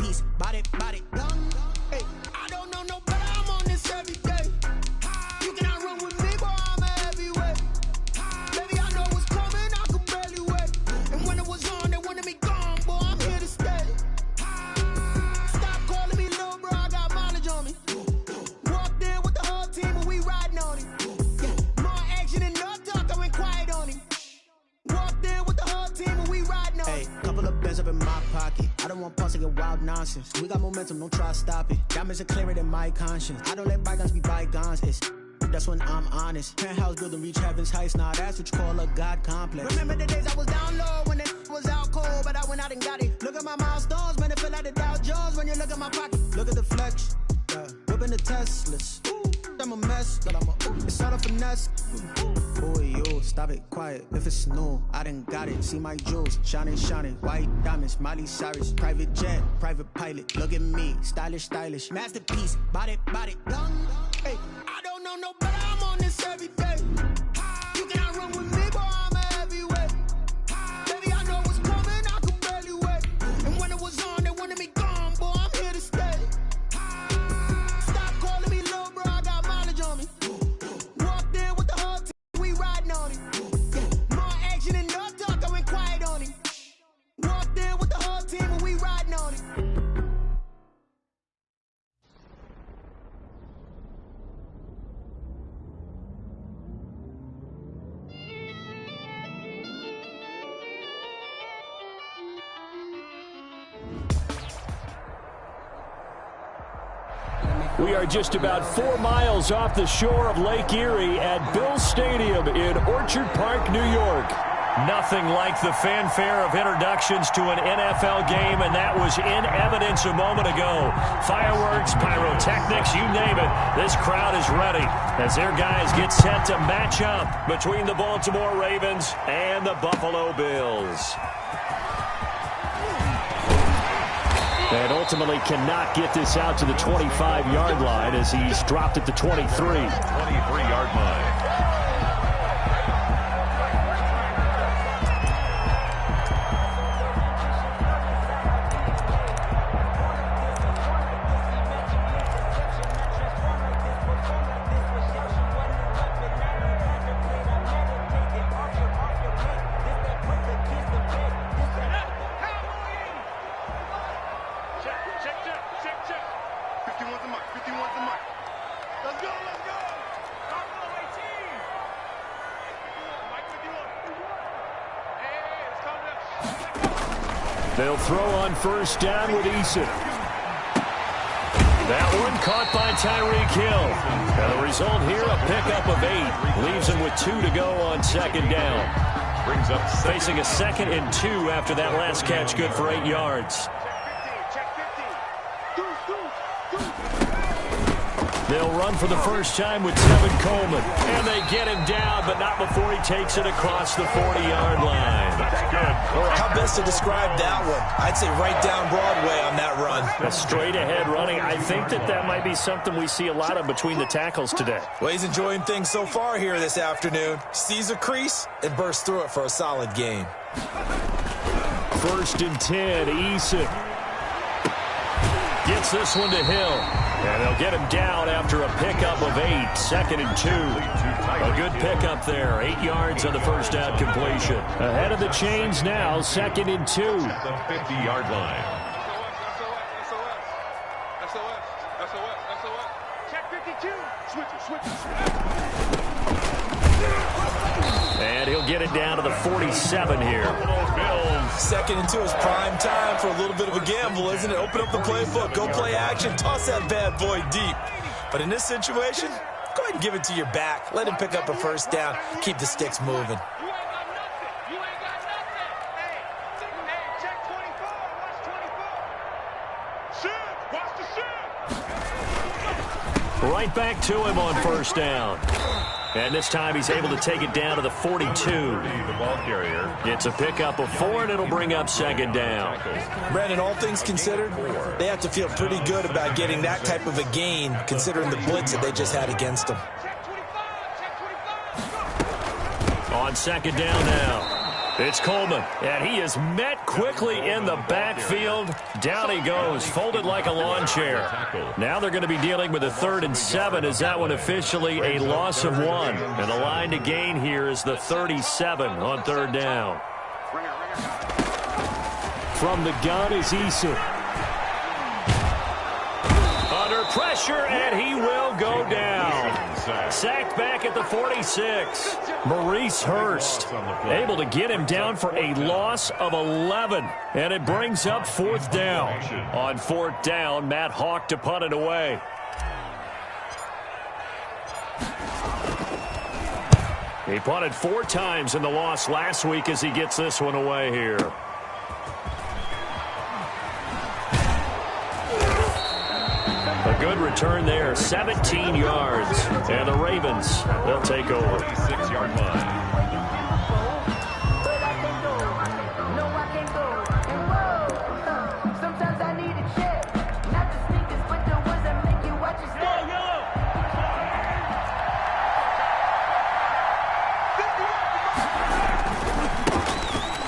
masterpiece. Body, done. Hey, I don't know no better. I'm on this every day. You cannot run with me, boy. I'm a heavyweight. Baby, I know what's coming. I could barely wait. And when it was on, they wanted me gone, boy. I'm here to stay. Stop calling me little bro. I got mileage on me. Walked in with the whole team and we riding on him. More action and no talk. I went quiet on him. Walked in with the whole team and we riding on him. Hey, couple of bands up in my pocket. I don't want pause to get wild nonsense. We got momentum, don't try to stop it. Diamonds are clearer than my conscience. I don't let bygones be bygones. That's when I'm honest. Penthouse building, reach heaven's heights. Nah, that's what you call a God complex. Remember the days I was down low when it was out cold, but I went out and got it. Look at my milestones, man, it feel like the Dow Jones when you look at my pocket. Look at the flex, whipping the Teslas. I'm a mess, but it's all a finesse. Boy, yo, stop it, quiet. If it's new, I done got it. See my jewels, shining, white diamonds, Miley Cyrus, private jet, private pilot. Look at me, stylish, masterpiece, body, done. Hey, I don't know no better. I'm on this every day. You cannot run with me, boy. I'm a heavyweight. Baby, I know what's coming. I could barely wait. And when it was on, they wanted me gone, boy. I'm here to stay. Stop calling me little bro. I got mileage on me. Walked in with the whole team. We riding on him. More action and no talk. I went quiet on him. Walked in with the whole team and we riding on him. We are just about 4 miles off the shore of Lake Erie at Bill Stadium in Orchard Park, New York. Nothing like the fanfare of introductions to an NFL game, and that was in evidence a moment ago. Fireworks, pyrotechnics, you name it. This crowd is ready as their guys get set to match up between the Baltimore Ravens and the Buffalo Bills. And ultimately cannot get this out to the 25-yard line as he's dropped at the 23. 23-yard line. They'll throw on first down with Eason. That one caught by Tyreek Hill. And the result here, a pickup of 8. Leaves him with 2 to go on second down. Brings up facing a 2nd and 2 after that last catch, good for 8 yards. They'll run for the first time with Tevin Coleman. And they get him down, but not before he takes it across the 40-yard line. That's good. How best to describe that one? I'd say right down Broadway on that run. A straight-ahead running. I think that might be something we see a lot of between the tackles today. Well, he's enjoying things so far here this afternoon. Sees a crease and bursts through it for a solid game. 1st and 10, Eason. Gets this one to Hill. And they'll get him down after a pickup of 8. 2nd and 2. A good pickup there. 8 yards on the first down completion. Ahead of the chains now. 2nd and 2. At the 50-yard line. Check 52. Switch. And he'll get it down to the 47 here. 2nd and 2 is prime time for a little bit of a gamble, isn't it? Open up the playbook, go play action, toss that bad boy deep. But in this situation, go ahead and give it to your back. Let him pick up a first down. Keep the sticks moving. You ain't got nothing. Hey, check 24. Watch 24. Watch the shit. Right back to him on first down. And this time he's able to take it down to the 42. The ball carrier. It's a pickup of 4, and it'll bring up second down. Brandon, all things considered, they have to feel pretty good about getting that type of a gain, considering the blitz that they just had against them. On second down now. It's Coleman, and he is met quickly in the backfield. Down he goes, folded like a lawn chair. Now they're going to be dealing with a 3rd and 7 as that one officially a loss of 1. And the line to gain here is the 37 on 3rd down. From the gun is Eason. Under pressure, and he will go down. Sacked back at the 46. Maurice Hurst able to get him down for a loss of 11. And it brings up 4th down. On 4th down, Matt Hawk to punt it away. He punted 4 times in the loss last week as he gets this one away here. A good return there, 17 yards. And the Ravens, they'll take over. 6-yard line.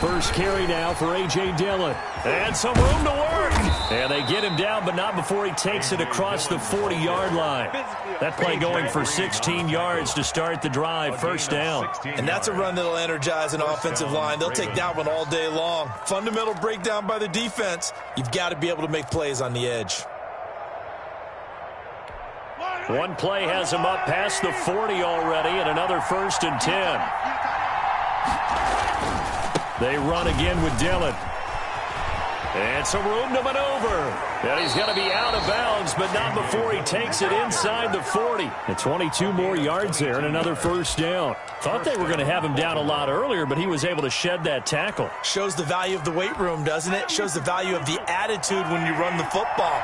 First carry now for A.J. Dillon. And some room to work. And they get him down, but not before he takes it across the 40-yard line. That play going for 16 yards to start the drive. First down. And that's a run that'll energize an offensive line. They'll take that one all day long. Fundamental breakdown by the defense. You've got to be able to make plays on the edge. One play has him up past the 40 already, and another 1st and 10. They run again with Dillon. And some room to maneuver. And he's going to be out of bounds, but not before he takes it inside the 40. And 22 more yards there and another 1st down. Thought they were going to have him down a lot earlier, but he was able to shed that tackle. Shows the value of the weight room, doesn't it? Shows the value of the attitude when you run the football.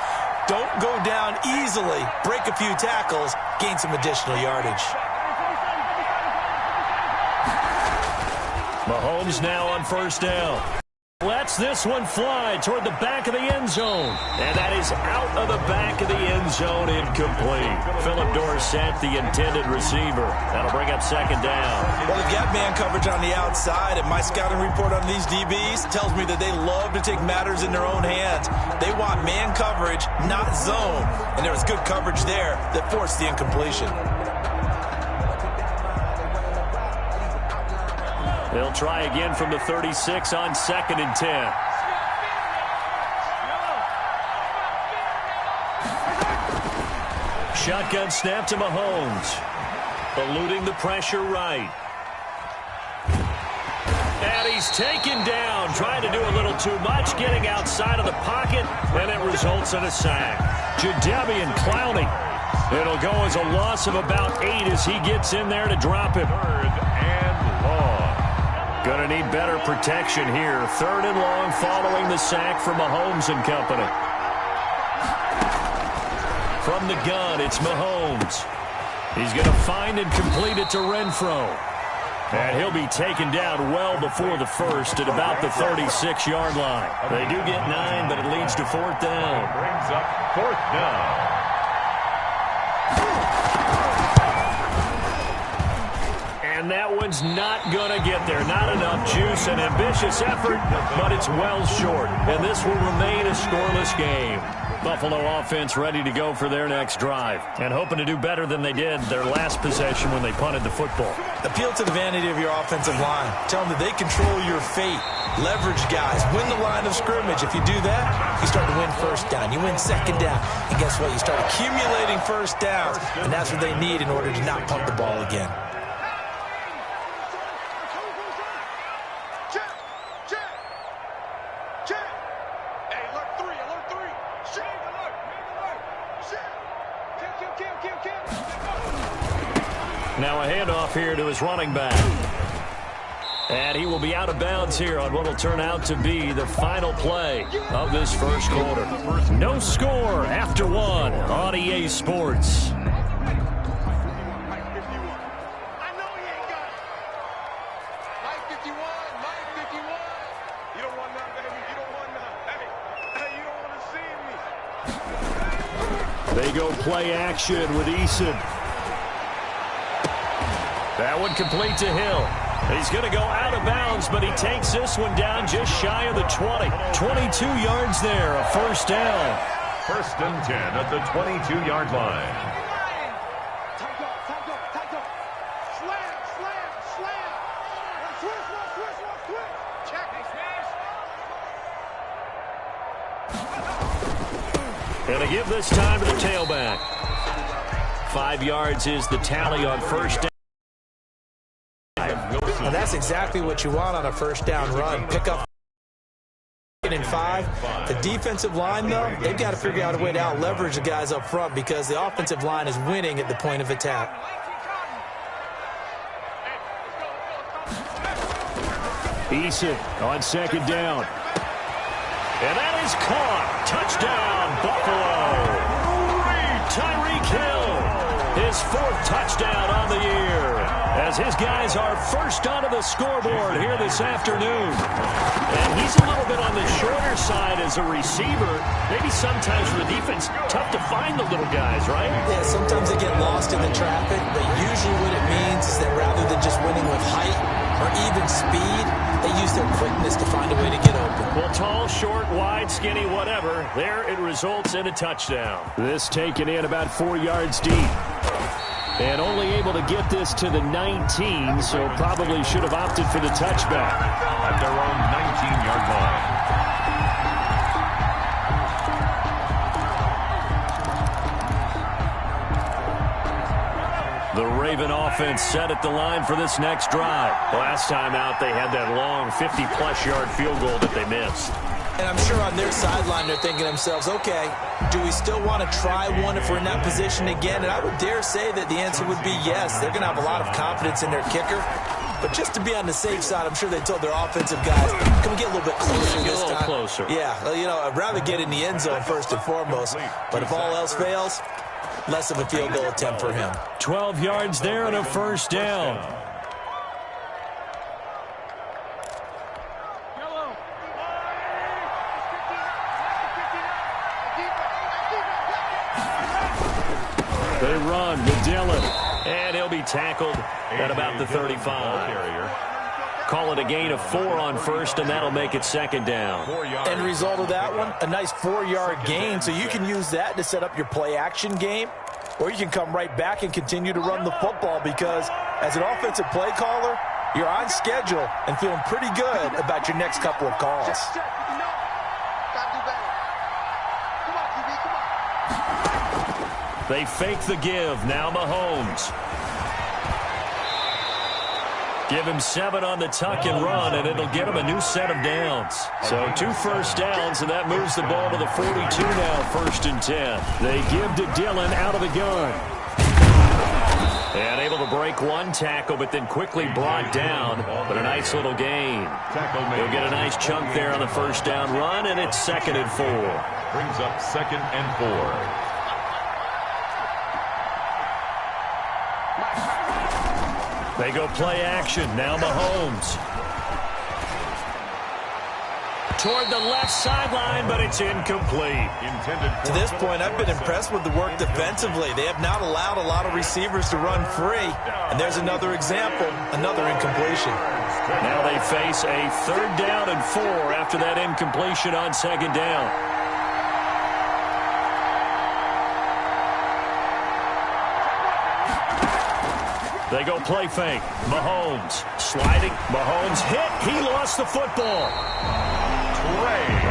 Don't go down easily. Break a few tackles. Gain some additional yardage. Mahomes now on 1st down. Lets this one fly toward the back of the end zone. And that is out of the back of the end zone, incomplete. Philip Dorsett, the intended receiver. That'll bring up 2nd down. Well, they've got man coverage on the outside, and my scouting report on these DBs tells me that they love to take matters in their own hands. They want man coverage, not zone. And there was good coverage there that forced the incompletion. They'll try again from the 36 on 2nd and 10. Shotgun snap to Mahomes. Eluding the pressure right. And he's taken down, trying to do a little too much, getting outside of the pocket, and it results in a sack. Jadeveon Clowney. It'll go as a loss of about 8 as he gets in there to drop him. 3rd and long. Going to need better protection here. 3rd and long following the sack from Mahomes and company. From the gun, it's Mahomes. He's going to find and complete it to Renfro. And he'll be taken down well before the 1st at about the 36-yard line. They do get 9, but it leads to 4th down. Brings up 4th down. And that one's not going to get there. Not enough juice, an ambitious effort, but it's well short. And this will remain a scoreless game. Buffalo offense ready to go for their next drive and hoping to do better than they did their last possession when they punted the football. Appeal to the vanity of your offensive line. Tell them that they control your fate. Leverage guys. Win the line of scrimmage. If you do that, you start to win 1st down. You win 2nd down. And guess what? You start accumulating 1st downs. And that's what they need in order to not punt the ball again. Now a handoff here to his running back. And he will be out of bounds here on what will turn out to be the final play of this 1st quarter. No score after 1 on EA Sports. I know he ain't got it. Mike 51, Mike 51. You don't want none, baby. You don't want none. Hey, you don't want to see me. They go play action with Eason. That one complete to Hill. He's going to go out of bounds, but he takes this one down just shy of the 20. 22 yards there, a first down. 1st and 10 at the 22-yard line. And they give this time to the tailback. 5 yards is the tally on first down. And that's exactly what you want on a first down run. Pick up in 5. The defensive line, though, they've got to figure out a way to out-leverage the guys up front because the offensive line is winning at the point of attack. Eason on 2nd down. And that is caught. Touchdown, Buffalo. Tyreek Hill, his 4th touchdown on the year, as his guys are first onto the scoreboard here this afternoon. And he's a little bit on the shorter side as a receiver. Maybe sometimes for the defense, tough to find the little guys, right? Yeah, sometimes they get lost in the traffic, but usually what it means is that rather than just winning with height or even speed, they use their quickness to find a way to get open. Well, tall, short, wide, skinny, whatever, there it results in a touchdown. This taken in about 4 yards deep. And only able to get this to the 19, so probably should have opted for the touchback. At their own 19-yard line. The Raven offense set at the line for this next drive. Last time out, they had that long 50-plus yard field goal that they missed. And I'm sure on their sideline they're thinking to themselves, okay, do we still want to try one if we're in that position again? And I would dare say that the answer would be yes. They're going to have a lot of confidence in their kicker. But just to be on the safe side, I'm sure they told their offensive guys, can we get a little bit closer this time? Closer. Yeah, well, you know, I'd rather get in the end zone first and foremost. But if all else fails, less of a field goal attempt for him. 12 yards there and a first down. They run with Dillon, and he'll be tackled at about the 35. Call it a gain of 4 on first, and that'll make it 2nd down. End result of that one, a nice 4-yard gain, so you can use that to set up your play-action game, or you can come right back and continue to run the football because as an offensive play caller, you're on schedule and feeling pretty good about your next couple of calls. They fake the give. Now Mahomes. Give him 7 on the tuck and run, and it'll get him a new set of downs. So 2 first downs, and that moves the ball to the 42 now, 1st and 10. They give to Dillon out of the gun. And able to break 1 tackle, but then quickly brought down. But a nice little gain. He'll get a nice chunk there on the first down run, and it's 2nd and 4. Brings up 2nd and 4. They go play action. Now Mahomes. Toward the left sideline, but it's incomplete. To this point, I've been impressed with the work defensively. They have not allowed a lot of receivers to run free. And there's another example, another incompletion. Now they face a 3rd down and 4 after that incompletion on 2nd down. They go play fake. Mahomes sliding. Mahomes hit. He lost the football.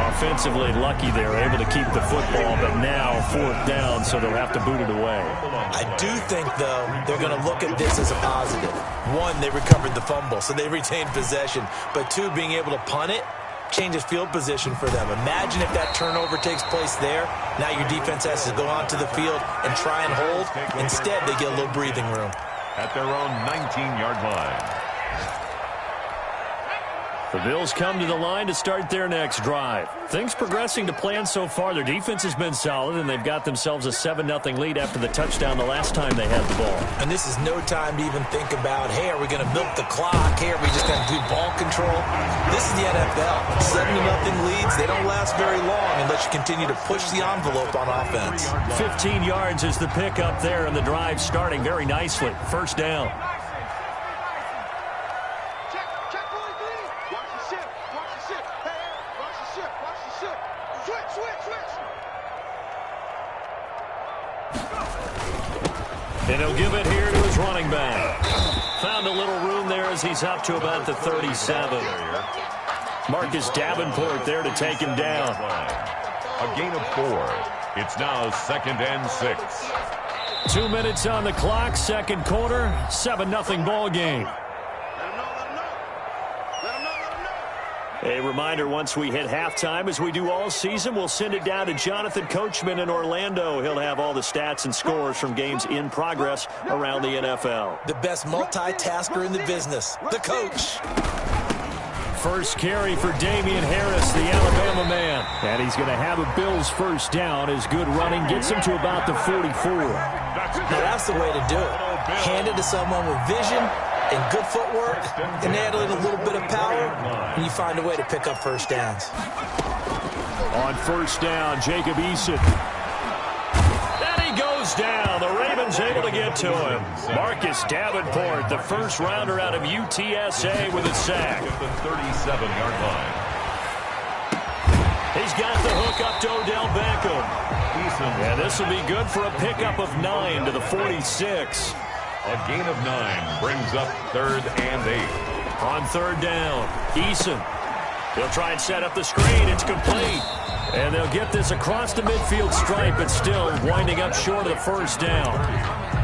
Offensively lucky they're able to keep the football, but now 4th down, so they'll have to boot it away. I do think, though, they're going to look at this as a positive. 1, they recovered the fumble, so they retained possession. But 2, being able to punt it changes field position for them. Imagine if that turnover takes place there. Now your defense has to go onto the field and try and hold. Instead, they get a little breathing room. At their own 19-yard line. The Bills come to the line to start their next drive. Things progressing to plan so far. Their defense has been solid, and they've got themselves a 7-0 lead after the touchdown the last time they had the ball. And this is no time to even think about, hey, are we going to milk the clock? Hey, are we just going to do ball control? This is the NFL. 7-0 leads, they don't last very long unless you continue to push the envelope on offense. 15 yards is the pickup there, and the drive starting very nicely. 1st down. And he'll give it here to his running back. Found a little room there as he's up to about the 37. Marcus Davenport there to take him down. A gain of 4. It's now 2nd and 6. 2 minutes on the clock, second quarter, 7-0 ball game. A reminder, once we hit halftime, as we do all season, we'll send it down to Jonathan Coachman in Orlando. He'll have all the stats and scores from games in progress around the NFL. The best multitasker in the business, the coach. First carry for Damian Harris, the Alabama man. And he's going to have a Bills first down as good running gets him to about the 44. Now that's the way to do it. Hand it to someone with vision and good footwork, and add in a little bit of power, and you find a way to pick up first downs. On first down, Jacob Eason. And he goes down. The Ravens able to get to him. Marcus Davenport, the first rounder out of UTSA with a sack. At the 37-yard line. He's got the hook up to Odell Beckham. And this will be good for a pickup of 9 to the 46. A gain of 9 brings up 3rd and 8. On third down, Eason. He'll try and set up the screen. It's complete. And they'll get this across the midfield stripe, but still winding up short of the first down.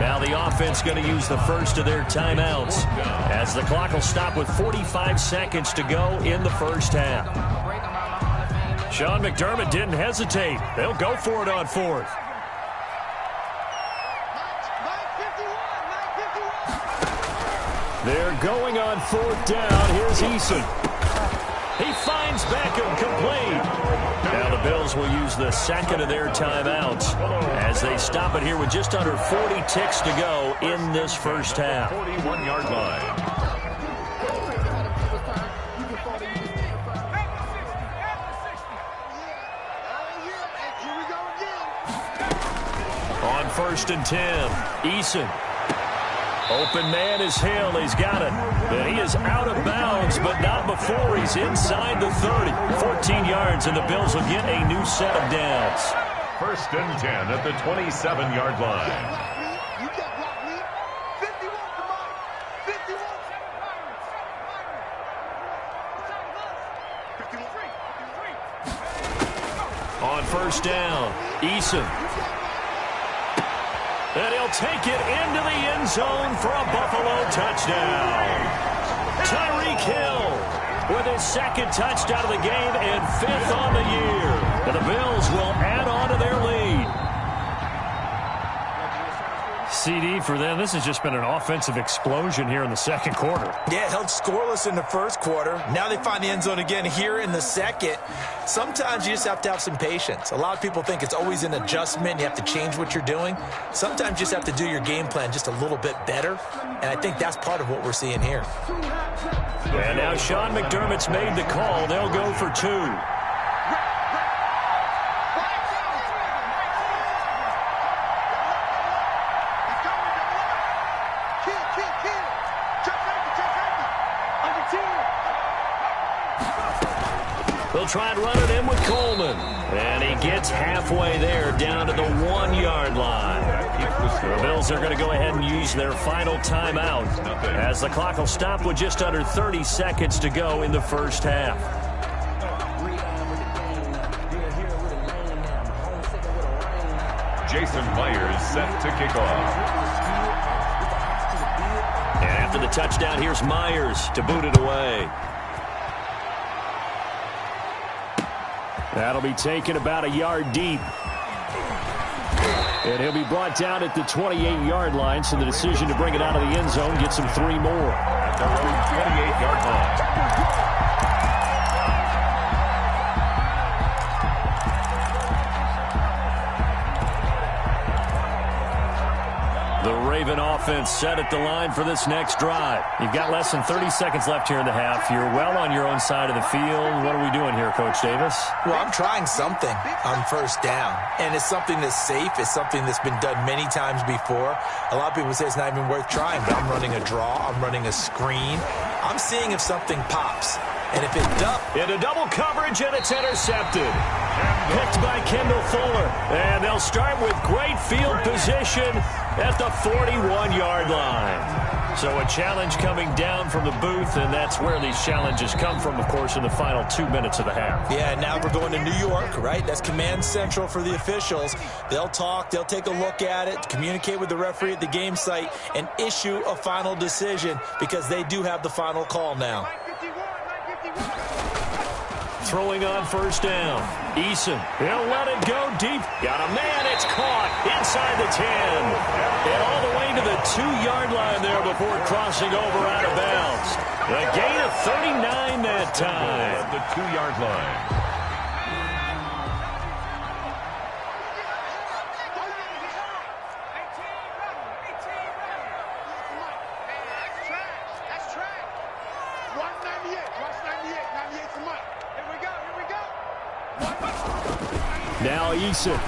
Now the offense going to use the first of their timeouts as the clock will stop with 45 seconds to go in the first half. Sean McDermott didn't hesitate. They'll go for it on fourth. They're going on fourth down. Here's Eason. He finds Beckham complete. Now the Bills will use the second of their timeouts as they stop it here with just under 40 ticks to go in this first half. 41-yard line. On 1st and 10, Eason. Open man is Hill. He's got it. And he is out of bounds, but not before he's inside the 30. 14 yards, and the Bills will get a new set of downs. 1st and 10 at the 27-yard line. You can't block me. 51 to Mike. 51. On first down, Eason. And he'll take it into the end zone for a Buffalo touchdown. Tyreek Hill with his second touchdown of the game and 5th on the year. And the Bills will add on to their lead. CD for them, this has just been an offensive explosion here in the second quarter. Yeah, held scoreless in the first quarter. Now they find the end zone again here in the second. Sometimes you just have to have some patience. A lot of people think it's always an adjustment. You have to change what you're doing. Sometimes you just have to do your game plan just a little bit better. And I think that's part of what we're seeing here. And now Sean McDermott's made the call. They'll go for 2. They'll try and run it in with Coleman. And he gets halfway there, down to the 1-yard line. The Bills are going to go ahead and use their final timeout as the clock will stop with just under 30 seconds to go in the first half. Jason Myers set to kick off. And after the touchdown, here's Myers to boot it away. That'll be taken about a yard deep. And he'll be brought down at the 28-yard line, so the decision to bring it out of the end zone gets him 3 more. At their own 28-yard line. The Raven offense set at the line for this next drive. You've got less than 30 seconds left here in the half. You're well on your own side of the field. What are we doing here, Coach Davis? Well, I'm trying something on first down, and it's something that's safe. It's something that's been done many times before. A lot of people say it's not even worth trying, but I'm running a draw. I'm running a screen. I'm seeing if something pops, and if it does. Into double coverage, and it's intercepted. picked by Kendall Fuller. And they'll start with great field position at the 41-yard line. So a challenge coming down from the booth, and that's where these challenges come from, of course, in the final 2 minutes of the half. Yeah, now we're going to New York, right? That's command central for the officials. They'll talk, they'll take a look at it, communicate with the referee at the game site, and issue a final decision because they do have the final call now. Throwing on first down. Eason, he'll let it go deep. Got a man, it's caught inside the 10. And all the way to the 2-yard line there before crossing over out of bounds. A gain of 39 that time. The 2-yard line. Now Eason.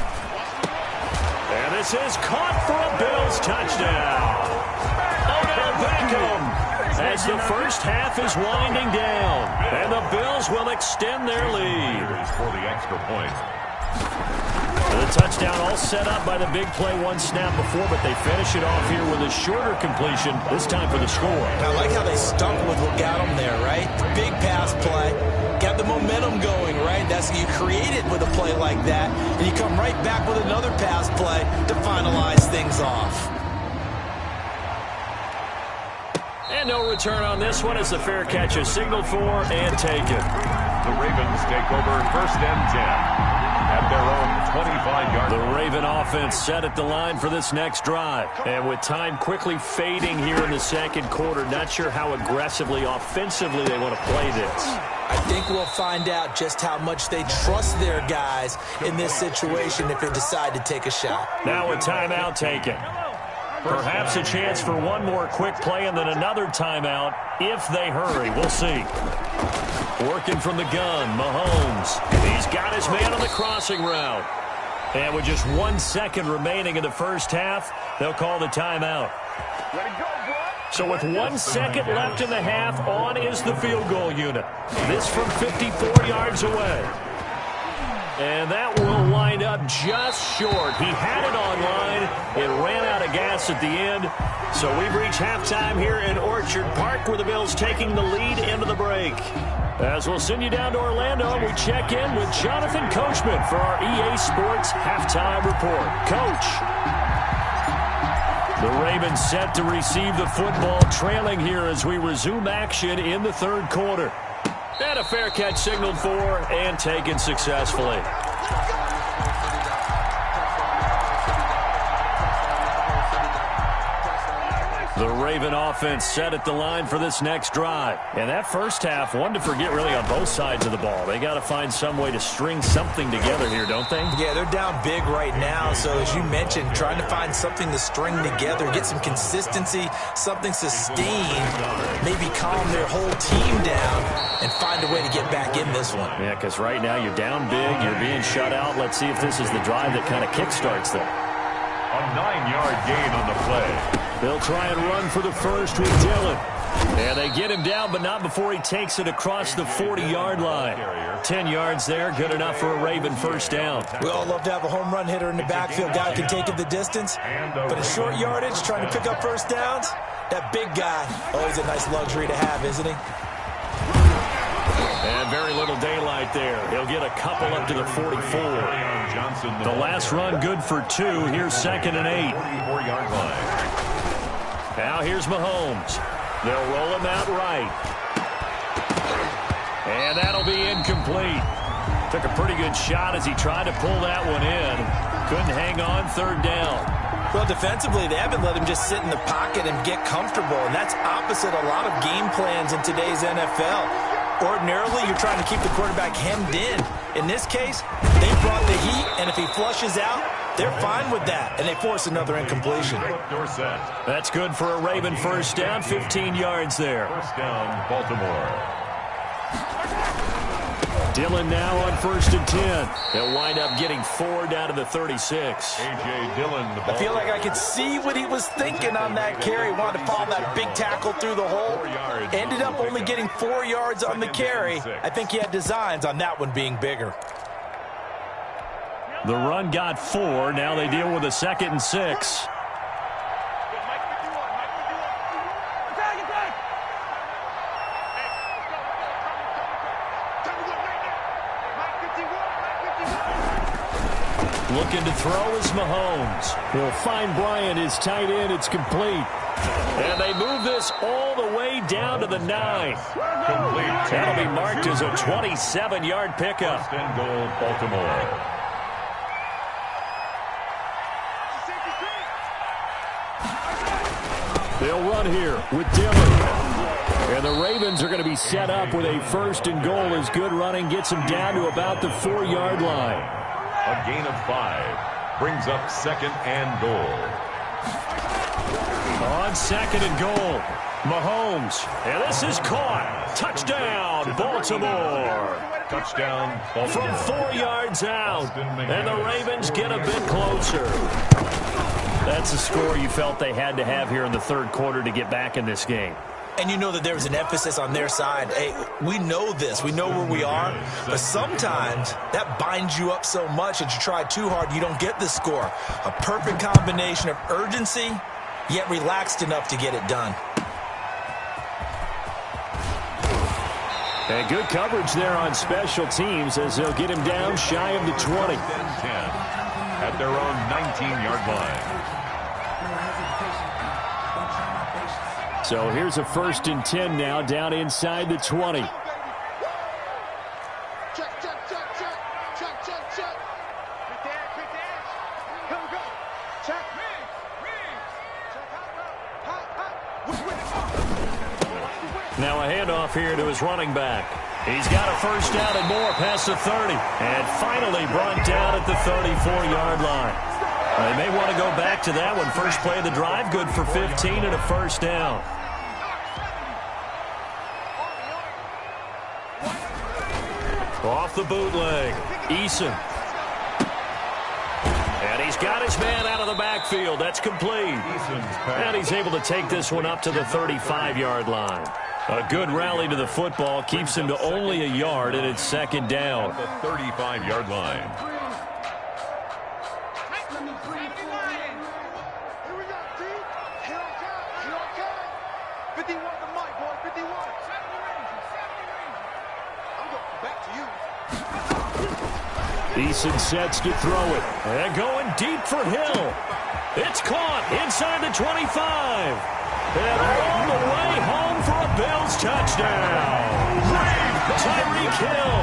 And this is caught for a Bills touchdown. Odell Beckham as the first half is winding down. And the Bills will extend their lead. For the extra point. The touchdown all set up by the big play one snap before, but they finish it off here with a shorter completion, this time for the score. I like how they stuck with what got them there, right? Big pass play. Got the momentum going, right? That's you create it with a play like that, and you come right back with another pass play to finalize things off. And no return on this one as the fair catch is signaled for and taken. The Ravens take over first and 10. At their own 25-yard line. The Raven offense set at the line for this next drive. And with time quickly fading here in the second quarter, not sure how aggressively, offensively they want to play this. I think we'll find out just how much they trust their guys in this situation if they decide to take a shot. Now a timeout taken. Perhaps a chance for one more quick play and then another timeout if they hurry. We'll see. Working from the gun, Mahomes. He's got his man on the crossing route. And with just 1 second remaining in the first half, they'll call the timeout. So with 1 second left in the half, on is the field goal unit. This from 54 yards away. And that will wind up just short. He had it online. It ran out of gas at the end. So we've reached halftime here in Orchard Park where the Bills taking the lead into the break. As we'll send you down to Orlando, we check in with Jonathan Coachman for our EA Sports Halftime Report. Coach. The Ravens set to receive the football, trailing here as we resume action in the third quarter. And a fair catch signaled for and taken successfully. The Raven offense set at the line for this next drive. And that first half, one to forget really on both sides of the ball. They got to find some way to string something together here, don't they? Yeah, they're down big right now. So as you mentioned, trying to find something to string together, get some consistency, something sustained, maybe calm their whole team down and find a way to get back in this one. Yeah, because right now you're down big, you're being shut out. Let's see if this is the drive that kind of kickstarts them. A 9-yard gain on the play. They'll try and run for the first with Dillon. And they get him down, but not before he takes it across the 40-yard line. 10 yards there, good enough for a Raven first down. We all love to have a home run hitter in the backfield. Guy can take it the distance. But in short yardage, trying to pick up first downs, that big guy, always a nice luxury to have, isn't he? And very little daylight there. He'll get a couple up to the 44. The last run good for 2. Here's 2nd and 8. 44-yard line. Now here's Mahomes. They'll roll him out right. And that'll be incomplete. Took a pretty good shot as he tried to pull that one in. Couldn't hang on, 3rd down. Well, defensively, they haven't let him just sit in the pocket and get comfortable, and that's opposite a lot of game plans in today's NFL. Ordinarily, you're trying to keep the quarterback hemmed in. In this case, they brought the heat, and if he flushes out, they're fine with that, and they force another incompletion. That's good for a Raven first down, 15 yards there. First down, Baltimore. Dillon now on 1st and 10. They'll wind up getting 4 down to the 36. A.J. Dillon. I feel like I could see what he was thinking on that carry. Wanted to follow that big tackle through the hole. Ended up only getting 4 yards on the carry. I think he had designs on that one being bigger. The run got 4. Now they deal with a 2nd and 6. Looking to throw is Mahomes. He'll find Bryant, his tight end. It's complete. And they move this all the way down to the 9. Complete. That'll be marked as a 27-yard pickup. First and goal, Baltimore. They'll run here with Dillon. And the Ravens are going to be set up with a 1st and goal as good running gets them down to about the 4-yard line. A gain of 5 brings up 2nd and goal. On 2nd and goal, Mahomes. And this is caught. Touchdown, Baltimore. Touchdown, Baltimore. From 4 yards out. And the Ravens get a bit closer. That's a score you felt they had to have here in the 3rd quarter to get back in this game. And you know that there was an emphasis on their side. Hey, we know this. We know where we are. But sometimes that binds you up so much that you try too hard, you don't get the score. A perfect combination of urgency, yet relaxed enough to get it done. And good coverage there on special teams as they'll get him down shy of the 20. 10 at their own 19-yard line. So here's a 1st and 10 now down inside the 20. Check, check, check, check. Check, check, check. Quick dash. Here we go. Check. Check. Now a handoff here to his running back. He's got a 1st down and more past the 30. And finally brought down at the 34-yard line. They may want to go back to that one. First play of the drive, good for 15 and a 1st down. Off the bootleg, Eason. And he's got his man out of the backfield. That's complete. And he's able to take this one up to the 35-yard line. A good rally to the football keeps him to only a yard, and it's 2nd down. At the 35-yard line. Eason sets to throw it. And going deep for Hill. It's caught inside the 25. And all the way home for a Bills touchdown. Tyreek Hill,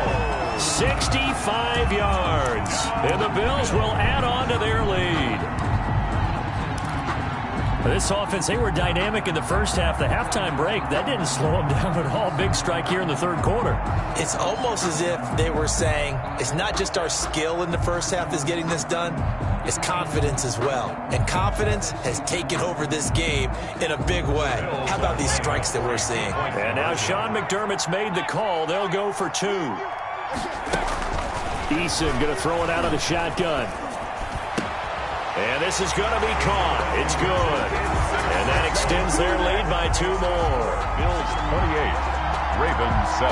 65 yards. And the Bills will add on to their lead. This offense, they were dynamic in the first half. The halftime break, that didn't slow them down at all. Big strike here in the 3rd quarter. It's almost as if they were saying, it's not just our skill in the first half that's getting this done, it's confidence as well. And confidence has taken over this game in a big way. How about these strikes that we're seeing? And now Sean McDermott's made the call. They'll go for 2. Eason going to throw it out of the shotgun. And this is going to be caught. It's good. And that extends their lead by 2 more. Bills 28, Ravens 7.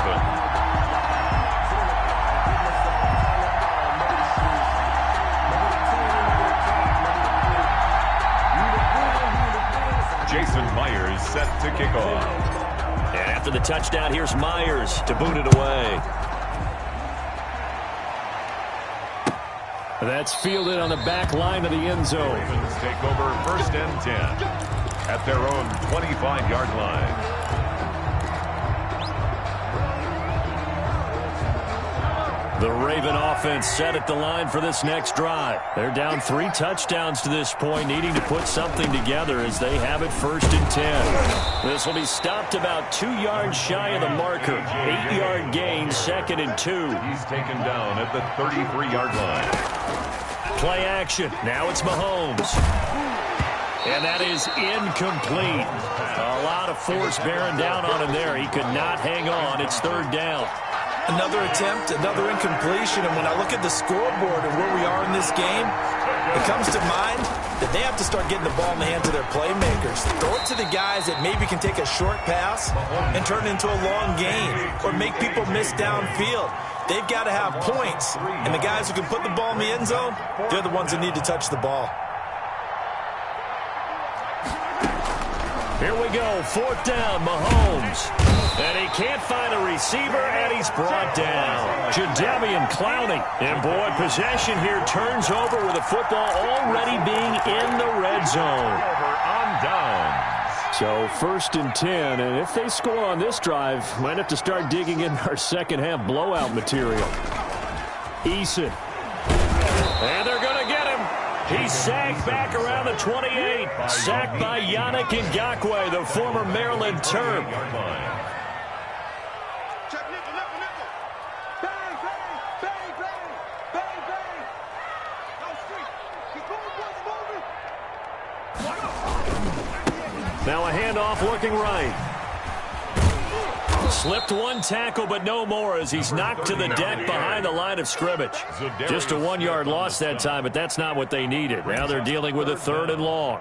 Jason Myers set to kick off. And after the touchdown, here's Myers to boot it away. That's fielded on the back line of the end zone. Ravens take over 1st and 10 at their own 25-yard line. The Raven offense set at the line for this next drive. They're down 3 touchdowns to this point, needing to put something together as they have it 1st and 10. This will be stopped about 2 yards shy of the marker. 8-yard gain, 2nd and 2. He's taken down at the 33-yard line. Play action. Now it's Mahomes. And that is incomplete. A lot of force bearing down on him there. He could not hang on. It's 3rd down. Another attempt, another incompletion, and when I look at the scoreboard and where we are in this game, it comes to mind that they have to start getting the ball in the hands of their playmakers. Throw it to the guys that maybe can take a short pass and turn it into a long gain or make people miss downfield. They've got to have points, and the guys who can put the ball in the end zone, they're the ones that need to touch the ball. Here we go, 4th down, Mahomes. And he can't find a receiver, and he's brought down. Jadeveon Clowney. And, boy, possession here turns over with the football already being in the red zone. On down. So 1st and 10, and if they score on this drive, might have to start digging in our second-half blowout material. Eason. And they're going to get him. He's sacked back around the 28. Sacked by Yannick Ngakoue, the former Maryland Terp. Check nickel, nickel, nickel. Bang, bang, bang, bang, bang, bang. Out street. Keep going, boys, moving. Now a handoff looking right. Slipped one tackle, but no more as he's knocked to the deck behind the line of scrimmage. Just a 1-yard loss that time, but that's not what they needed. Now they're dealing with a 3rd and long.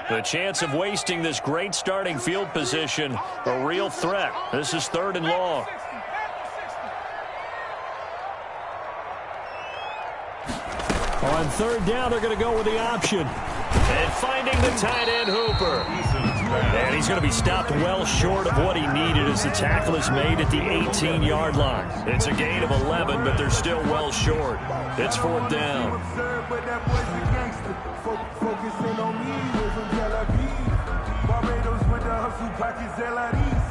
The chance of wasting this great starting field position, a real threat. This is 3rd and long. On 3rd down, they're going to go with the option. And finding the tight end, Hooper. And he's going to be stopped well short of what he needed as the tackle is made at the 18-yard line. It's a gain of 11, but they're still well short. It's 4th down. Focusing on me, we're from Tel Aviv. Barbados with the hustle pockets, LIDs.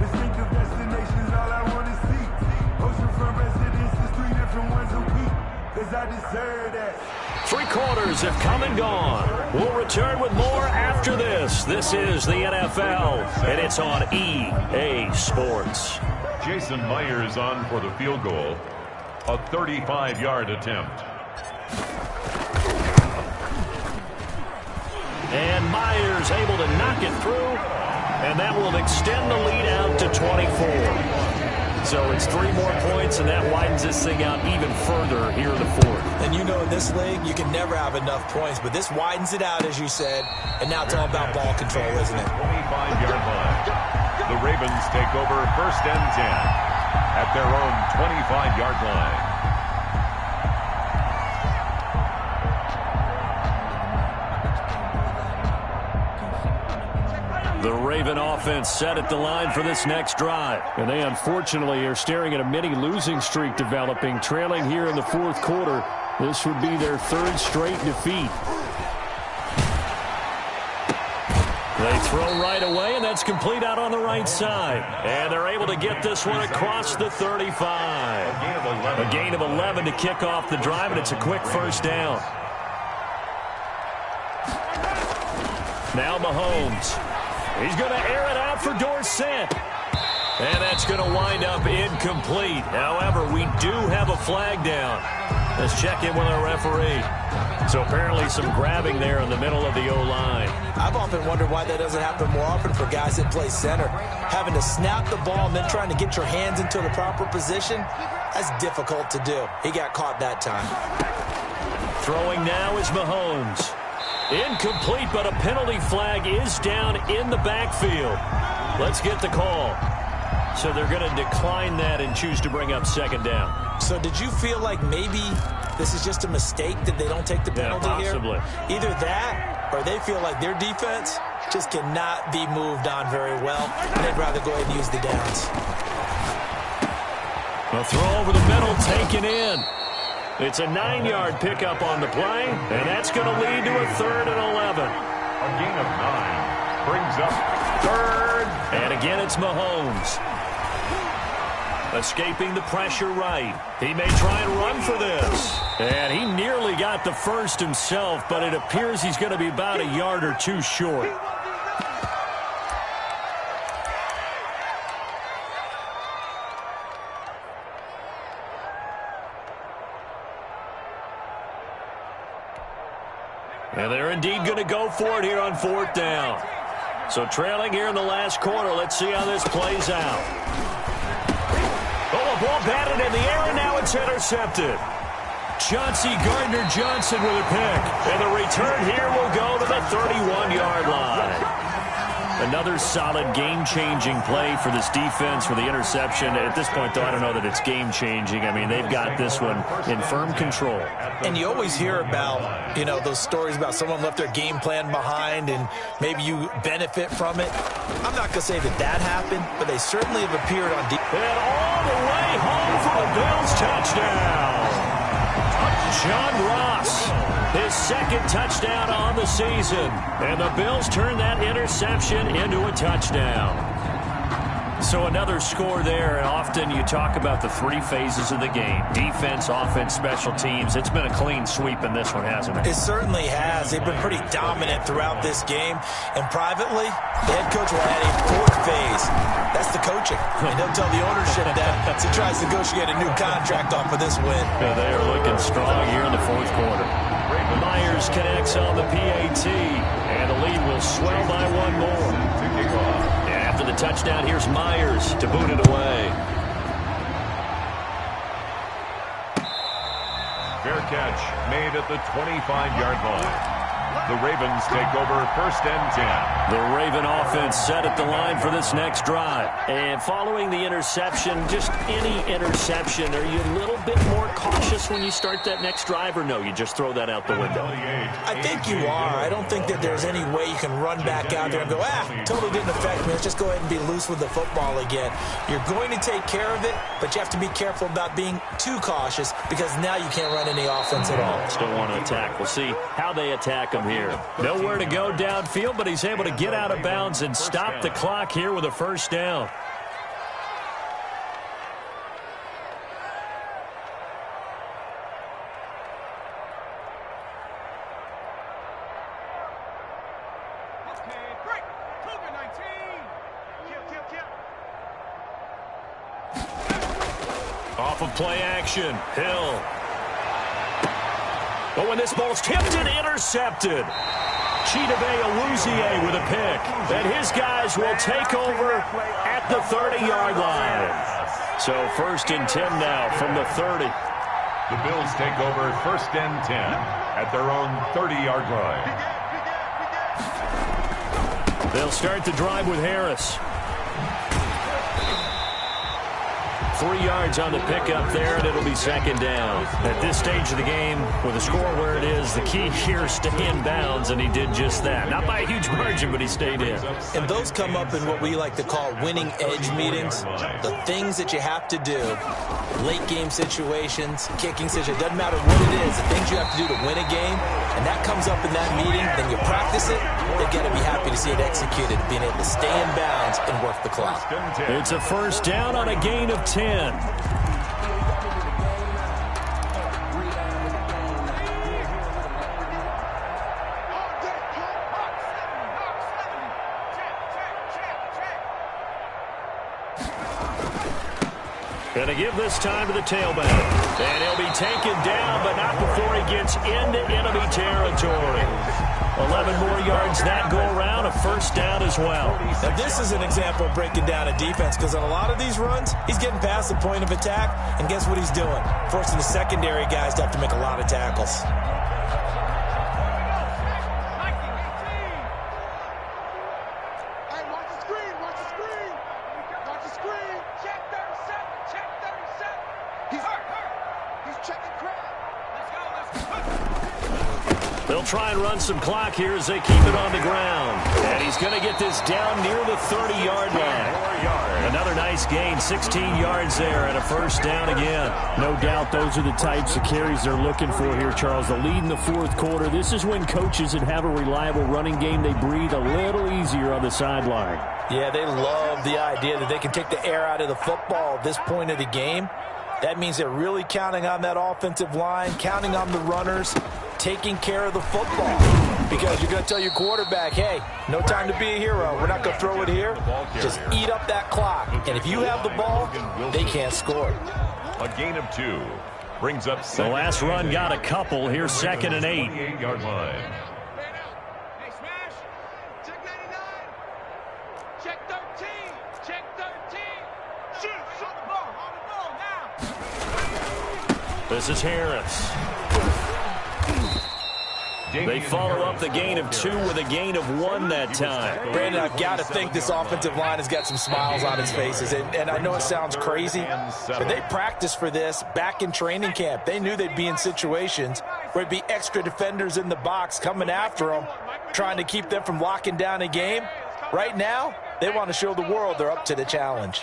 Distinctive destinations, all I want to see. Oceanfront residences, 3 different ones a week. Cause I deserve that. 3 quarters have come and gone. We'll return with more after this. This is the NFL, and it's on EA Sports. Jason Myers on for the field goal. A 35-yard attempt. And Myers able to knock it through, and that will extend the lead out to 24. So it's 3 more points, and that widens this thing out even further here in the 4th. And you know in this league, you can never have enough points, but this widens it out, as you said, and now it's all about ball control, isn't it? 25-yard line. The Ravens take over 1st and 10 at their own 25-yard line. The Raven offense set at the line for this next drive. And they unfortunately are staring at a mini losing streak developing, trailing here in the 4th quarter. This would be their 3rd straight defeat. They throw right away, and that's complete out on the right side. And they're able to get this one across the 35. A gain of 11 to kick off the drive, and it's a quick 1st down. Now Mahomes. He's going to air it out for Dorsett. And that's going to wind up incomplete. However, we do have a flag down. Let's check in with our referee. So apparently some grabbing there in the middle of the O-line. I've often wondered why that doesn't happen more often for guys that play center. Having to snap the ball and then trying to get your hands into the proper position, that's difficult to do. He got caught that time. Throwing now is Mahomes. Incomplete, but a penalty flag is down in the backfield. Let's get the call. So they're going to decline that and choose to bring up 2nd down. So did you feel like maybe this is just a mistake that they don't take the penalty possibly here? Either that or they feel like their defense just cannot be moved on very well, and they'd rather go ahead and use the downs. A throw over the middle taken in. It's a 9-yard pickup on the play, and that's going to lead to a 3rd and 11. A gain of 9 brings up 3rd. And again, it's Mahomes. Escaping the pressure right. He may try and run for this. And he nearly got the first himself, but it appears he's going to be about a yard or 2 short. And they're indeed going to go for it here on 4th down. So trailing here in the last quarter. Let's see how this plays out. Oh, a ball batted in the air, and now it's intercepted. Chauncey Gardner-Johnson with a pick. And the return here will go to the 31-yard line. Another solid game-changing play for this defense for the interception. At this point, though, I don't know that it's game-changing. I mean, they've got this one in firm control. And you always hear about, those stories about someone left their game plan behind and maybe you benefit from it. I'm not going to say that happened, but they certainly have appeared on defense. And all the way home for a Bills touchdown. John Ross, his second touchdown on the season. And the Bills turn that interception into a touchdown. So another score there, and often you talk about the three phases of the game. Defense, offense, special teams. It's been a clean sweep in this one, hasn't it? It certainly has. They've been pretty dominant throughout this game. And privately, the head coach will add a fourth phase. That's the coaching. And he'll tell the ownership that as he tries to negotiate a new contract off of this win. Yeah, they are looking strong here in the fourth quarter. Myers connects on the PAT, and the lead will swell by one more. And after the touchdown, here's Myers to boot it away. Fair catch made at the 25-yard line. The Ravens take over 1st and 10. The Raven offense set at the line for this next drive. And following the interception, just any interception, are you a little bit more cautious when you start that next drive, or no, you just throw that out the window? I think you are. I don't think that there's any way you can run back out there and go, totally didn't affect me. Let's just go ahead and be loose with the football again. You're going to take care of it, but you have to be careful about being too cautious because now you can't run any offense at all. Still want to attack. We'll see how they attack him here. Nowhere to go downfield, but he's able to get out of bounds and stop the clock here with a first down. Off of play action, Hill. But when this ball's tipped and intercepted, Chidobe Awuzie with a pick. And his guys will take over at the 30-yard line. So 1st and 10 now from the 30. The Bills take over 1st and 10 at their own 30-yard line. They'll start the drive with Harris. 3 yards on the pickup there, and it'll be 2nd down. At this stage of the game, with the score where it is, the key here is stay in bounds, and he did just that. Not by a huge margin, but he stayed in. And those come up in what we like to call winning edge meetings. The things that you have to do, late game situations, kicking situations, doesn't matter what it is, the things you have to do to win a game, and that comes up in that meeting, then you practice it, you're going to be happy to see it executed, being able to stay in bounds and work the clock. It's a first down on a gain of 10. Going to give this time to the tailback. And he'll be taken down, but not before he gets into enemy territory. 11 more yards that go around, a first down as well. Now this is an example of breaking down a defense because on a lot of these runs, he's getting past the point of attack, and guess what he's doing? Forcing the secondary guys to have to make a lot of tackles. They'll try and run some clock here as they keep it on the ground. And he's going to get this down near the 30-yard line. Another nice gain, 16 yards there, and a first down again. No doubt those are the types of carries they're looking for here, Charles. The lead in the fourth quarter. This is when coaches that have a reliable running game, they breathe a little easier on the sideline. Yeah, they love the idea that they can take the air out of the football at this point of the game. That means they're really counting on that offensive line, counting on the runners, taking care of the football. Because you're going to tell your quarterback, hey, no time to be a hero. We're not going to throw it here. Just eat up that clock. And if you have the ball, they can't score. A gain of 2 brings up the last run got a couple. Here's 2nd and 8. 28-yard line. Hey, smash. Check 99. Check 13. Check 13. Shoot the ball. On the ball now. This is Harris. They follow up the gain of 2 with a gain of 1 that time. Brandon, I've got to think this offensive line has got some smiles on its faces. And I know it sounds crazy, but they practiced for this back in training camp. They knew they'd be in situations where it'd be extra defenders in the box coming after them, trying to keep them from locking down a game. Right now, they want to show the world they're up to the challenge.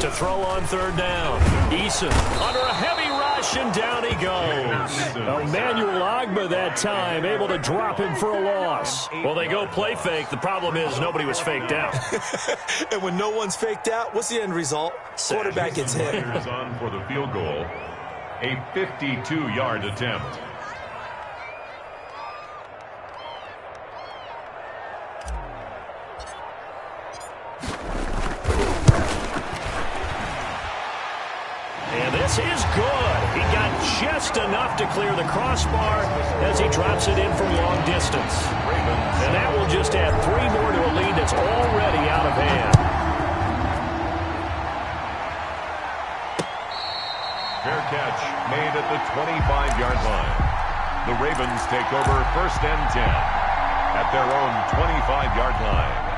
To throw on 3rd down. Eason under a heavy rush, and down he goes. Emmanuel Ogbah that time able to drop him for a loss. Well, they go play fake. The problem is nobody was faked out. And when no one's faked out, what's the end result? Quarterback gets hit. On for the field goal. A 52-yard attempt. And this is good. He got just enough to clear the crossbar as he drops it in from long distance. And that will just add 3 more to a lead that's already out of hand. Fair catch made at the 25-yard line. The Ravens take over 1st and 10 at their own 25-yard line.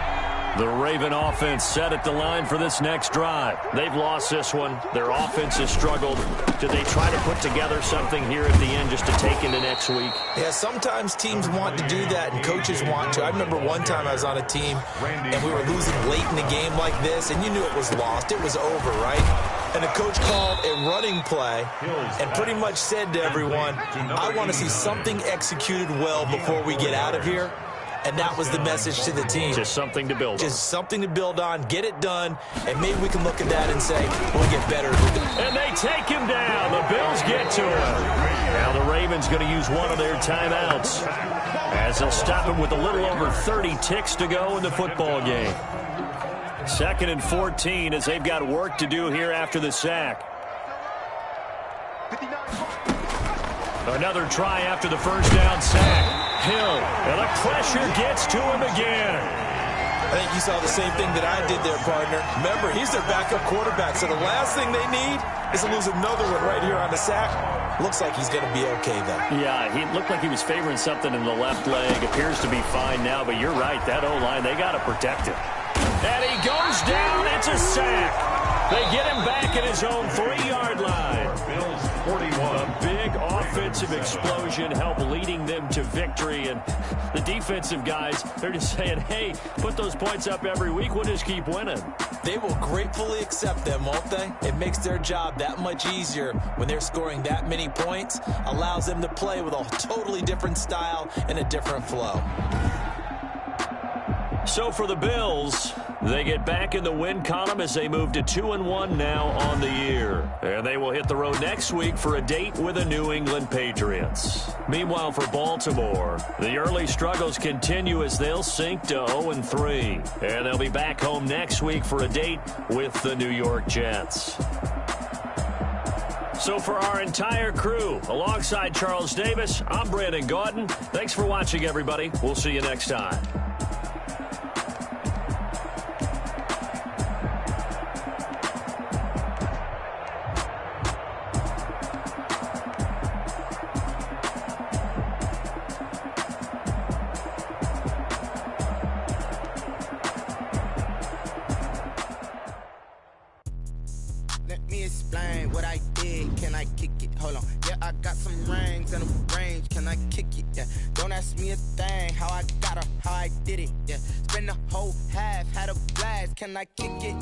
The Raven offense set at the line for this next drive. They've lost this one. Their offense has struggled. Do they try to put together something here at the end just to take into next week? Yeah, sometimes teams want to do that and coaches want to. I remember one time I was on a team and we were losing late in the game like this, and you knew it was lost. It was over, right? And the coach called a running play and pretty much said to everyone, I want to see something executed well before we get out of here. And that was the message to the team. Just something to build on. Just something to build on, get it done, and maybe we can look at that and say, we'll get better. And they take him down. The Bills get to him. Now the Ravens going to use one of their timeouts as they'll stop him with a little over 30 ticks to go in the football game. 2nd and 14 as they've got work to do here after the sack. Another try after the 1st down sack. Hill, and the pressure gets to him again. I think you saw the same thing that I did there, partner. Remember, he's their backup quarterback, so the last thing they need is to lose another one right here on the sack. Looks like he's going to be okay, though. Yeah, he looked like he was favoring something in the left leg. Appears to be fine now, but you're right. That O-line, they got to protect him. And he goes down. It's a sack. They get him back at his own 3-yard line. Bills 41. A big offensive explosion helped leading them to victory. And the defensive guys, they're just saying, hey, put those points up every week. We'll just keep winning. They will gratefully accept them, won't they? It makes their job that much easier when they're scoring that many points. Allows them to play with a totally different style and a different flow. So for the Bills, they get back in the win column as they move to 2-1 now on the year. And they will hit the road next week for a date with the New England Patriots. Meanwhile, for Baltimore, the early struggles continue as they'll sink to 0-3. And they'll be back home next week for a date with the New York Jets. So for our entire crew, alongside Charles Davis, I'm Brandon Gaudin. Thanks for watching, everybody. We'll see you next time. Let me explain what I did. Can I kick it? Hold on. Yeah, I got some rings and a range. Can I kick it? Yeah. Don't ask me a thing. How I got her, how I did it. Yeah. Spend the whole half, had a blast. Can I kick it?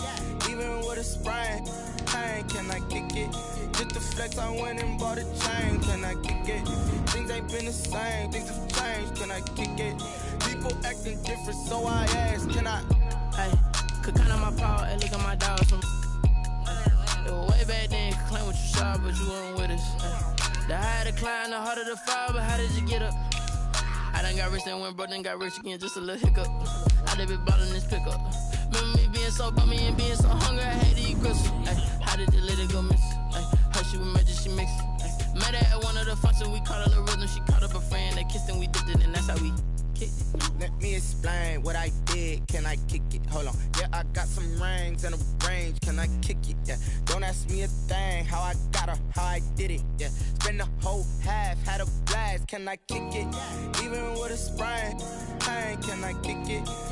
Even with a sprain. Pain, can I kick it? Just the flex, I went and bought a chain. Can I kick it? Things ain't been the same. Things have changed. Can I kick it? People acting different, so I ask. Can I? Hey, could count on my power and look at my dogs from. Way back then, claim what you saw, but you weren't with us. The higher the climb, the harder the fall, but how did you get up? I done got rich and went broke, then got rich again, just a little hiccup. I done been ballin' this pickup. Remember me being so bummy and being so hungry, I had to eat grits. How did the lady go miss? Her she was magic, she mixed. Met her at one of the functions, we caught her little rhythm. She caught up a friend, they kissed and we dipped it, and that's how we kick it. Let me explain what I did. Can I kick it? Hold on. Yeah, I got some rings and a range. Can I kick it? Yeah. Don't ask me a thing. How I got her, how I did it. Yeah. Spend the whole half, had a blast. Can I kick it? Even with a sprain, can I kick it?